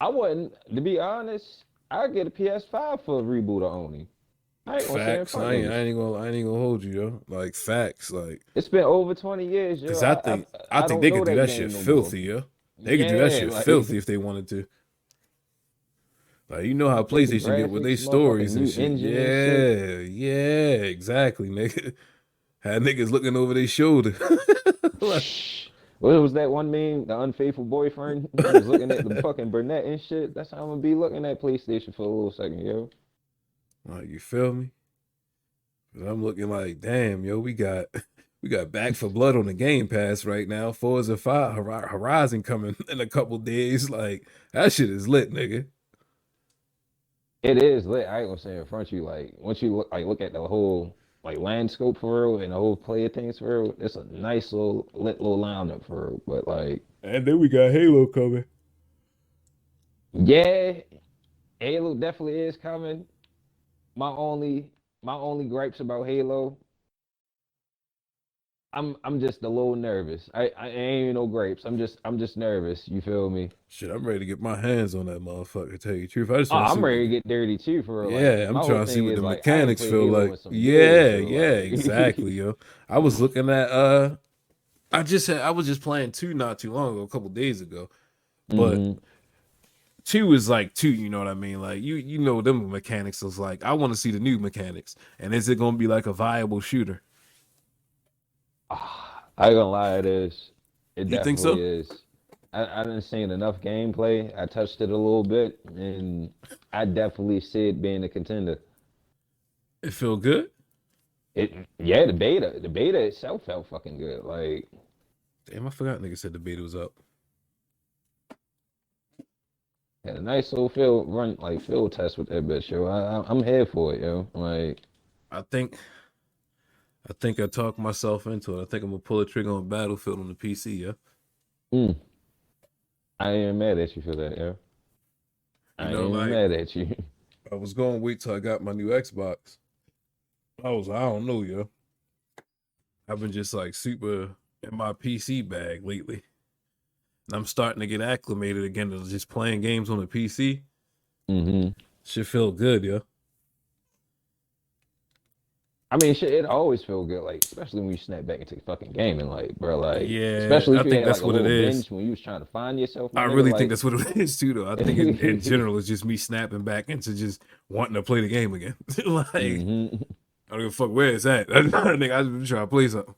I wouldn't, to be honest, I'd get a PS5 for a reboot of Oni. I ain't gonna say in Facts. front niggas. I ain't gonna hold you, yo. Like facts. Like It's been over 20 years, yo. because I I think don't they know could do that that game shit no more. filthy, yo. They could do that Yeah, shit like filthy if they wanted to. Like you know how with the PlayStation get with their graphics, motherfucking stories and new shit. engine and shit. Yeah, exactly, nigga. Had niggas looking over their shoulder. Like, What was that one meme? The unfaithful boyfriend who was looking at the fucking brunette and shit. That's how I'm gonna be looking at PlayStation for a little second, yo. like, you feel me? 'Cause I'm looking like, damn, yo, we got Back for Blood on the Game Pass right now. Forza 5 Horizon coming in a couple days. Like that shit is lit, nigga. It is lit. I ain't gonna say in front of you. Like once you look at the whole like landscape for real and the whole player things for real, it's a nice little lit little lineup for real. But like, And then we got Halo coming. yeah, Halo definitely is coming. My only my only gripes about Halo, I'm just a little nervous. I ain't even no grapes. I'm just nervous. You feel me? Shit, I'm ready to get my hands on that motherfucker. To tell you the truth, I just Oh, want to see I'm what ready to the get dirty too for real. Like yeah, I'm my whole trying to see thing what is the like I ain't mechanics played feel Halo like. in some years, Yeah, so yeah, like exactly, yo. I was looking at I was just playing two not too long ago, a couple days ago. But hmm two is like two, you know what I mean? Like you know them mechanics is like I want to see the new mechanics. And is it gonna be like a viable shooter? I ain't gonna lie, it is. It You think definitely so? is. I didn't see enough gameplay. I touched it a little bit, and I definitely see it being a contender. It feel good? It yeah, the beta itself felt fucking good. Like Damn, I forgot nigga said the beta was up. had a nice little field test with that bitch, yo. I'm here for it, yo. Like I think I think I talked myself into it. I think I'm gonna pull a trigger on Battlefield on the PC, yeah. mm, I ain't mad at you for that, yo. You I know, ain't like mad at you. I was gonna wait till I got my new Xbox. I don't know, yo. I've been just like super in my PC bag lately. And I'm starting to get acclimated again to just playing games on the PC. hmm Should feel good, yo. I mean, shit, it always feel good, like especially when you snap back into fucking gaming, like bro, like Yeah, especially I if you think had like that's a what it little is. binge when you was trying to find yourself, my I nigga, really think like. that's what it is too, though. I think in general, it's just me snapping back into just wanting to play the game again. Like, I hmm don't give a fuck where it's at. I think I just try to play something.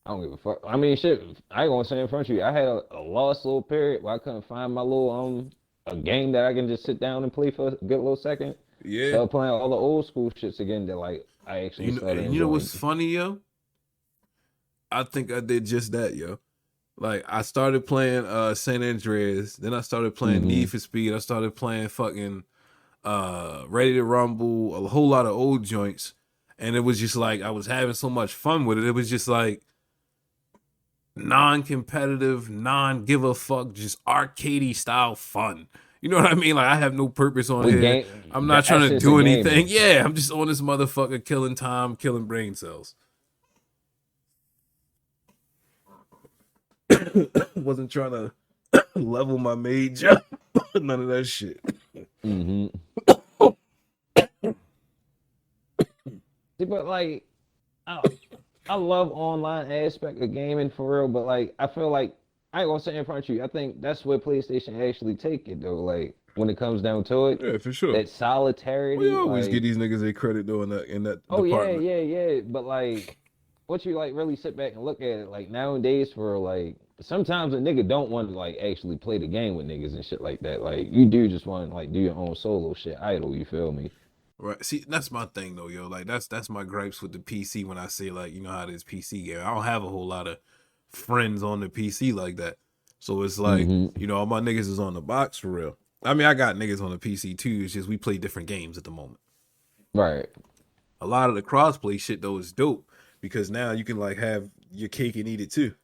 I don't give a fuck. I mean, shit. I ain't gonna say in front of you. I had a lost little period where I couldn't find my little a game that I can just sit down and play for a good little second. Yeah, Started playing all the old school shits again that like I actually started you know what's enjoying. funny, yo? I think I did just that, yo. Like I started playing San Andreas, then I started playing hmm Need for Speed, I started playing fucking Ready to Rumble, a whole lot of old joints. And it was just like I was having so much fun with it. It was just like non-competitive, non-give a fuck, just arcadey style fun. You know what I mean? Like I have no purpose on With here. game, I'm not the trying to essence of do anything. gaming. Yeah, I'm just on this motherfucker killing time, killing brain cells. Wasn't trying to level my mage up. None of that shit. hmm See, but like, I, I love online aspect of gaming for real, but like, I feel like I ain't gonna say in front of you. I think that's where PlayStation actually take it though. Like when it comes down to it, Yeah, for sure. that We solidarity, always give like. these niggas a credit though in that Oh yeah, department. yeah, yeah. But like, what you like really sit back and look at it, like nowadays for like sometimes a nigga don't want to like actually play the game with niggas and shit like that. Like you do just want to like do your own solo shit idle, you feel me? Right. See, that's my thing though, yo. Like that's my gripes with the PC when I say like, you know how this PC game. I don't have a whole lot of friends on the PC like that. So it's like, Mm-hmm. you know, all my niggas is on the box for real. I mean, I got niggas on the PC too. It's just we play different games at the moment. Right. A lot of the crossplay shit though is dope because now you can like have your cake and eat it too.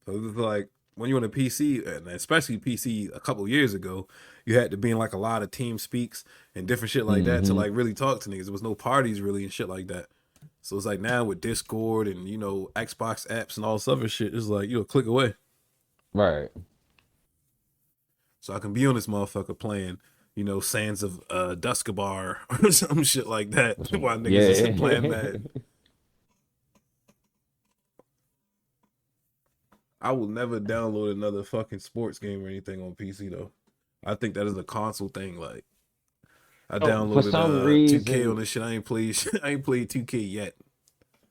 So it's like when you're on a PC, and especially PC a couple years ago, you had to be in like a lot of team speaks and different shit like that to Mm-hmm. like really talk to niggas. There was no parties really and shit like that. So it's like now with Discord and you know Xbox apps and all this other shit, it's like you know click away. Right. So I can be on this motherfucker playing, you know, Sands of Duskabar or some shit like that while niggas is playing Yeah. Madden. I will never download another fucking sports game or anything on PC though. I think that is a console thing. Like I Oh, for downloaded some 2K on reason, this shit. I ain't played I ain't played 2K yet.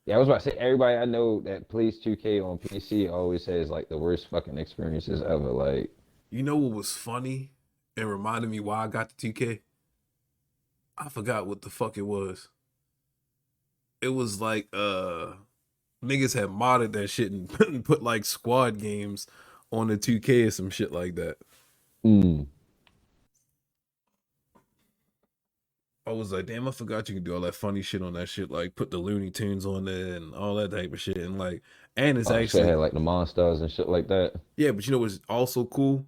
yeah, I was about to say everybody I know that plays 2K on PC always says like the worst fucking experiences ever. Like, You know what was funny and reminded me why I got the 2K? I forgot what the fuck it was. It was like niggas had modded that shit and put like squad games on the 2K or some shit like that. mm, I was like, damn, I forgot you could do all that funny shit on that shit, like put the Looney Tunes on there and all that type of shit. And like, and it's oh shit, actually, had like the monsters and shit like that. yeah, but you know what's also cool?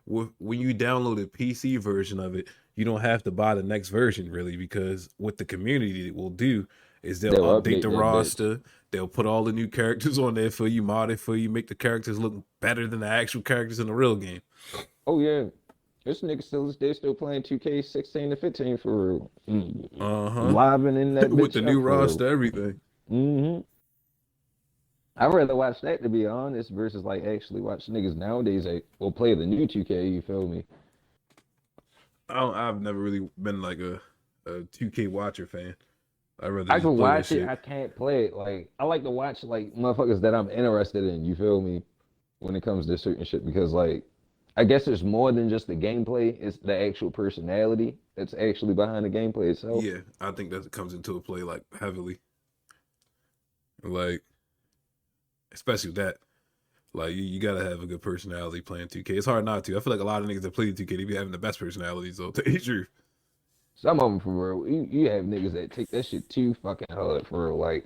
When you download the PC version of it, you don't have to buy the next version really because what the community will do is they'll They'll update update the that bitch. roster, they'll put all the new characters on there for you, mod it for you, make the characters look better than the actual characters in the real game. Oh yeah, this nigga still they still playing 2K16 to 15 for real. Uh huh. Liven in that With bitch the new up for real. roster, everything. hmm I'd rather watch that to be honest versus like actually watch niggas nowadays like will play the new 2K. You feel me? I've never really been like a 2K watcher fan. I'd rather I just can play this watch it. shit. I can't play it. Like I like to watch like motherfuckers that I'm interested in. You feel me? When it comes to certain shit because like I guess there's more than just the gameplay. It's the actual personality that's actually behind the gameplay itself. Yeah, I think that comes into a play like heavily. Like, especially with that. Like you gotta have a good personality playing 2K. It's hard not to. I feel like a lot of niggas that play 2K, they be having the best personalities though, to tell you the truth. Some of them for real. You have niggas that take that shit too fucking hard for real. Like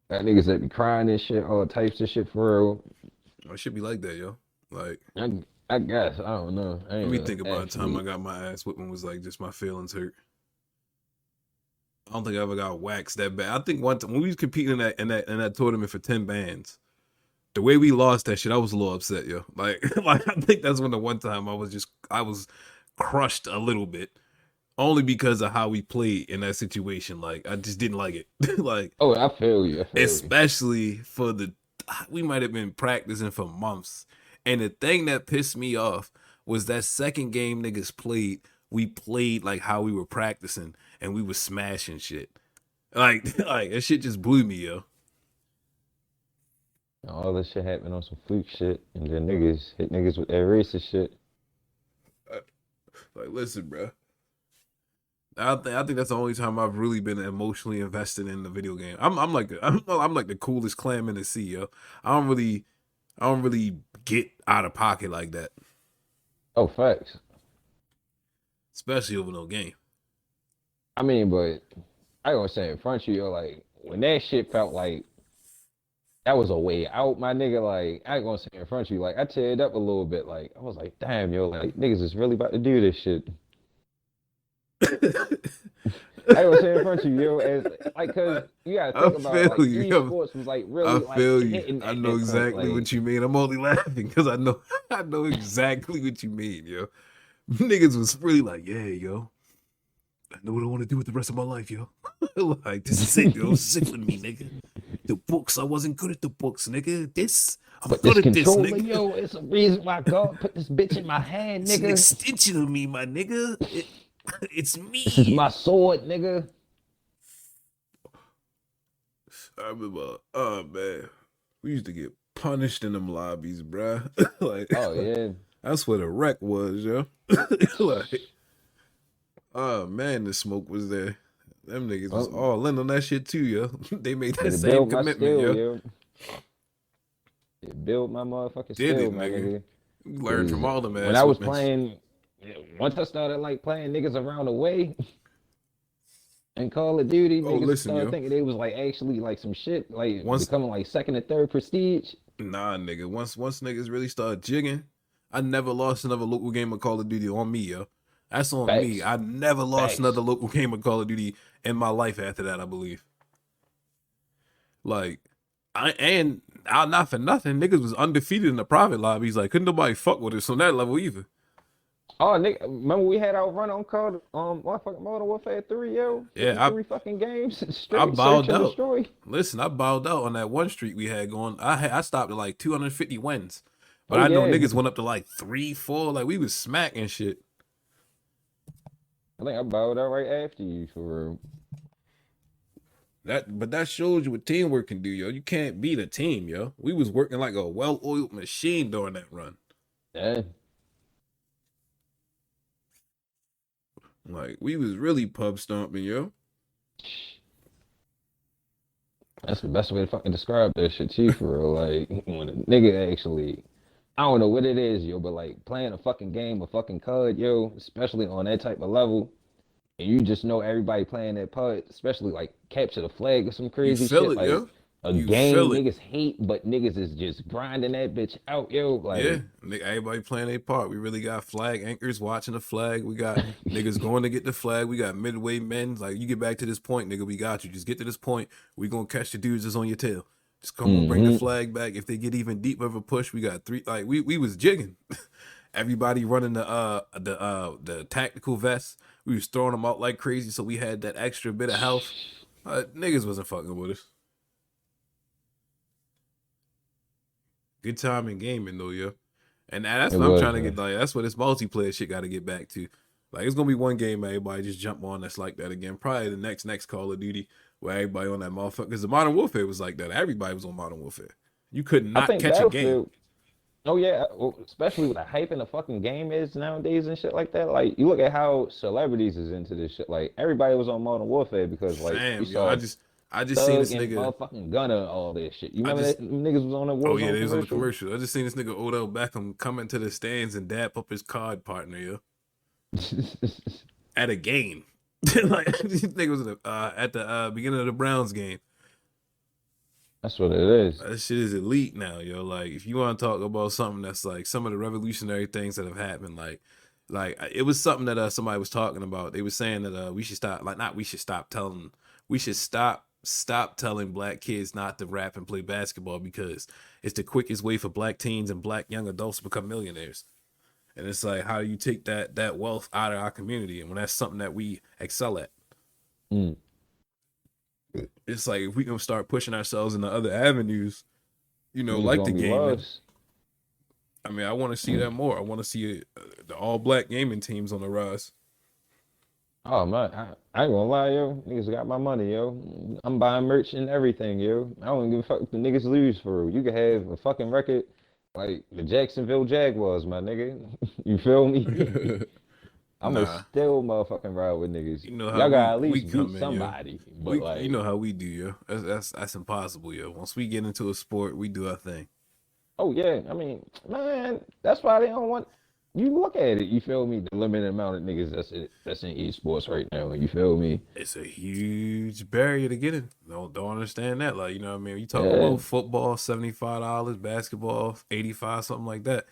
that niggas that be crying and shit, all types of shit for real. It should be like that, yo. Like, I guess I don't know. I let ain't me think about a time I actually. got my ass whipped and was like just my feelings hurt. I don't think I ever got waxed that bad. I think one time when we was competing in that tournament for 10 bands, the way we lost that shit, I was a little upset, yo. Like like I think that's when the one time I was crushed a little bit only because of how we played in that situation. Like I just didn't like it. Like Oh, I feel you. I feel you. especially for the we might have been practicing for months. And the thing that pissed me off was that second game niggas played, we played like how we were practicing and we was smashing shit. Like that shit just blew me, yo. All this shit happened on some fluke shit, and then niggas hit niggas with that racist shit. Like listen, bro. I think that's the only time I've really been emotionally invested in the video game. I'm like I'm like the coolest clam in the sea, yo. I don't really get out of pocket like that, Oh, facts. especially over no game. I mean, but I gonna say in front of you, yo, like when that shit felt like that was a way out, my nigga. Like I ain't gonna say in front of you, like I teared up a little bit. Like I was like, damn, yo, like niggas is really about to do this shit. I was saying in front of you, yo, as like, cause you gotta I think about feel like you. Yo. esports was like I really like feel you. hitting I at know that point. exactly Like what you mean. I'm only laughing because I know I know exactly what you mean, yo. Niggas was really like, yeah, yo. I know what I want to do with the rest of my life, yo. Like, this is it, yo. This is it for me, nigga. The books, I wasn't good at the books, nigga. This, I'm but good this at this, controller, nigga. yo, it's a reason why God put this bitch in my hand, It's an nigga. extension of me, my nigga. It's This is me. my sword, nigga. I remember, oh man, we used to get punished in them lobbies, bruh. Oh like, yeah. that's where the wreck was, yo. Like, oh man, the smoke was there. Them niggas was Oh, all in on that shit too, yo. They made that it same built my commitment, skill, yo. yo. It built my motherfucking Did skill, it, my nigga? nigga. We learned Cause from all them when ass I was whoopings. playing, once I started like playing niggas around the way and Call of Duty, Oh, niggas listen, started yo. thinking they was like actually like some shit, like Once, becoming like second and third prestige. nah, nigga. Once niggas really started jigging, I never lost another local game of Call of Duty on me, yo. That's on me. Facts, I never lost facts. another local game of Call of Duty in my life after that, I believe. Like, I not for nothing, niggas was undefeated in the private lobbies. Like, couldn't nobody fuck with us on that level either. Oh, nigga, remember we had our run on Call motherfucking Modern Warfare 3, yo, Yeah, 53 fucking games, I straight search bowed and out. destroy. Listen, I bowed out on that one streak we had going. I stopped at like 250 wins, but Oh I know yeah, niggas went up to like 3, 4. Like we was smacking shit. I think I bowed out right after you for real. But that shows you what teamwork can do, yo. You can't beat a team, yo. We was working like a well-oiled machine during that run. Yeah, Like we was really pub stomping, yo. that's the best way to fucking describe that shit too, for real. Like when a nigga actually, I don't know what it is, yo, but like playing a fucking game of fucking COD, yo, especially on that type of level, and you just know everybody playing that part, especially like capture the flag or some You crazy feel shit, it, like yo. a You game feel it. niggas hate, but niggas is just grinding that bitch out, yo. Yeah, Like nigga, everybody playing their part. We really got flag anchors watching the flag. We got niggas going to get the flag. We got midway men. Like you get back to this point, nigga, we got you. Just get to this point. We gonna catch the dudes that's on your tail. Just come on, bring the hmm flag back. If they get even deeper of a push, we got 3. Like we was jigging. Everybody running the tactical vests. We was throwing them out like crazy, so we had that extra bit of health. Niggas wasn't fucking with us. Good time in gaming though, yo. And that's it what I'm was, trying to yeah. get. Like that's what this multiplayer shit got to get back to. Like it's gonna be one game everybody just jump on that's like that again. Probably the next Call of Duty where everybody on that motherfucker. Because the Modern Warfare was like that. Everybody was on Modern Warfare. You could I not think catch a game. Battlefield. Oh yeah, well, especially with the hype in the fucking game is nowadays and shit like that. Like you look at how celebrities is into this shit. Like everybody was on Modern Warfare because like you Fam, yo, saw I just seen Thug this and nigga. motherfucking Gunner and all this shit. You I remember just that niggas was on the Oh yeah, Warzone they was on the commercial? commercial. I just seen this nigga Odell Beckham coming to the stands and dap up his card partner, yo, at a game. Like this nigga was at the beginning of the Browns game. That's what it is. That shit is elite now, yo. Like, if you want to talk about something that's like some of the revolutionary things that have happened, like it was something that somebody was talking about. They were saying that we should stop, like, not we should stop telling, we should stop telling black kids not to rap and play basketball because it's the quickest way for black teens and black young adults to become millionaires. And it's like, how do you take that wealth out of our community? And when that's something that we excel at, Mm. it's like if we can start pushing ourselves into other avenues, Niggas like the gonna be gaming. lost. I mean, I want to see Mm. that more. I want to see the all black gaming teams on the rise. Oh man, I ain't gonna lie, yo. Niggas got my money, yo. I'm buying merch and everything, yo. I don't give a fuck if the niggas lose for real. You could have a fucking record like the Jacksonville Jaguars, my nigga. You feel me? I'ma Nah, still motherfucking ride with niggas. you know how Y'all gotta at we least beat come in, yo. somebody. But You know like, how we do, yo. That's impossible, yo. Once we get into a sport, we do our thing. oh yeah, I mean, man, that's why they don't want. You look at it, you feel me? The limited amount of niggas that's in esports right now. You feel me? It's a huge barrier to get in. Don't understand that. Like, you know what I mean? You talk Yeah, about football, $75, basketball, 85, something like that.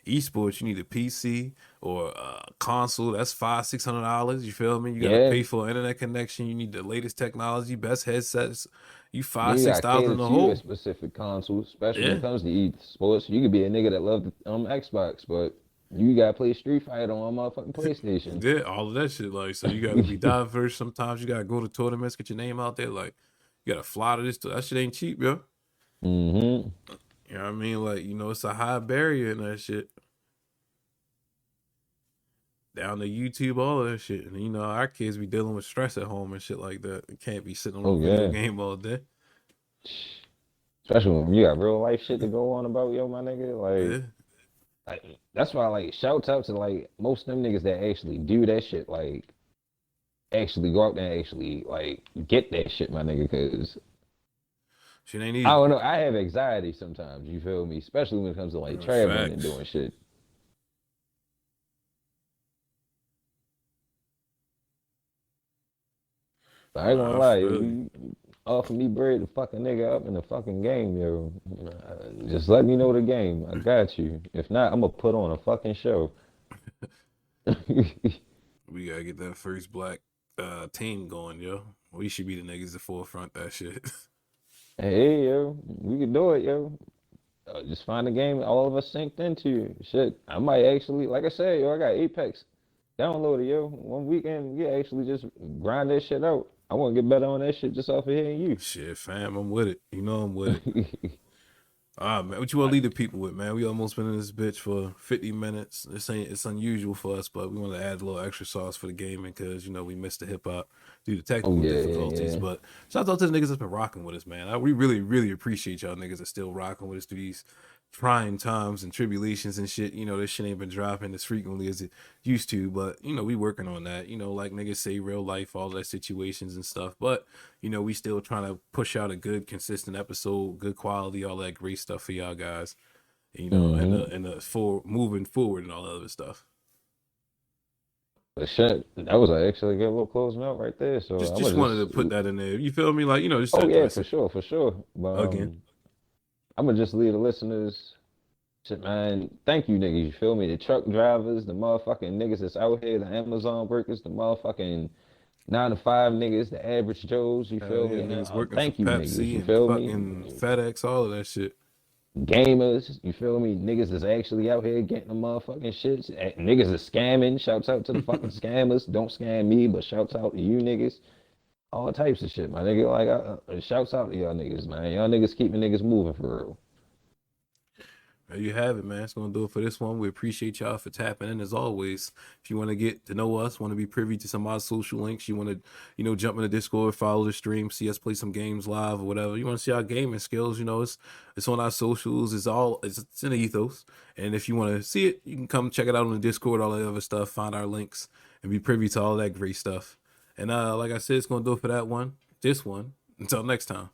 Esports, you need a PC or a console. That's $500-$600. You feel me? You got to yeah. pay for an internet connection. You need the latest technology, best headsets. You Yeah, five, you six gotta thousand cater in a to you a hole. specific console, especially when Yeah. it comes to esports. You could be a nigga that love the Xbox, but you gotta play Street Fighter on a motherfucking PlayStation. Yeah, all of that shit. Like, so you got to be diverse. Sometimes you got to go to tournaments, get your name out there. Like, you got to fly to this. That shit ain't cheap, yo. Mm-hmm. You know what I mean? Like, it's a high barrier in that shit. Down to YouTube, all of that shit. And our kids be dealing with stress at home and shit like that. They can't be sitting on a Oh video yeah. game all day. Especially when you got real life shit to go on about, yo, my nigga. Yeah. That's why like shouts out to like most of them niggas that actually do that shit, like actually go out there and actually like get that shit, my nigga, cause Shit ain't I easy. don't know, I have anxiety sometimes, you feel me? Especially when it comes to like traveling and Facts. doing shit. But I ain't gonna Nah, I lie, yo, feel you. you offer me bread to fuck a nigga up in the fucking game, yo. Just let me know the game. I got you. If not, I'm gonna put on a fucking show. We gotta get that first black team going, yo. We should be the niggas at forefront that shit. Hey, yo, we can do it, yo. Just find a game all of us synced into. Shit, I might actually, like I said, yo, I got Apex downloaded, yo. One weekend, we actually just grind that shit out. I want to get better on that shit just off of hearing Shit, fam, I'm with it. I'm with it. you. Man, what you want to lead the people with, man? We almost been in this bitch for 50 minutes. It's unusual for us, but we want to add a little extra sauce for the gaming because we missed the hip hop due to Oh technical yeah, yeah, difficulties. yeah. But shout out to the niggas that's been rocking with us, man. We really, really appreciate y'all niggas that still rocking with us through these trying times and tribulations and shit. This shit ain't been dropping as frequently as it used to, but we working on that. Like niggas say, real life, all that situations and stuff. But we still trying to push out a good, consistent episode, good quality, all that great stuff for y'all guys. Mm-hmm. And the for moving forward and all that other stuff. But shit, that was actually a good little closing out right there. So I'm Just gonna wanted to just, put that in there. You feel me? Like just to oh yeah, address for it sure, for sure. But again. I'm gonna just leave the listeners. Shit, man. Thank you, niggas. You feel me? The truck drivers, the motherfucking niggas that's out here, the Amazon workers, the motherfucking 9 to 5 niggas, the average Joes. You Hell feel yeah, me? niggas working for Thank you, niggas. Pepsi You and feel me? fucking FedEx, all of that shit. Gamers. You feel me? Niggas is actually out here getting the motherfucking shits. Niggas is scamming. Shouts out to the fucking scammers. Don't scam me, but shouts out to you niggas. All types of shit, my nigga. Like, shouts out to y'all niggas, man. Y'all niggas keeping niggas moving for real. There you have it, man. It's gonna do it for this one. We appreciate y'all for tapping in as always. If you want to get to know us, want to be privy to some of our social links, you want to, jump in the Discord, follow the stream, see us play some games live or whatever. You want to see our gaming skills, it's on our socials. It's in the ethos. And if you want to see it, you can come check it out on the Discord, all that other stuff, find our links, and be privy to all that great stuff. And like I said, it's gonna do it for that one. This one. Until next time.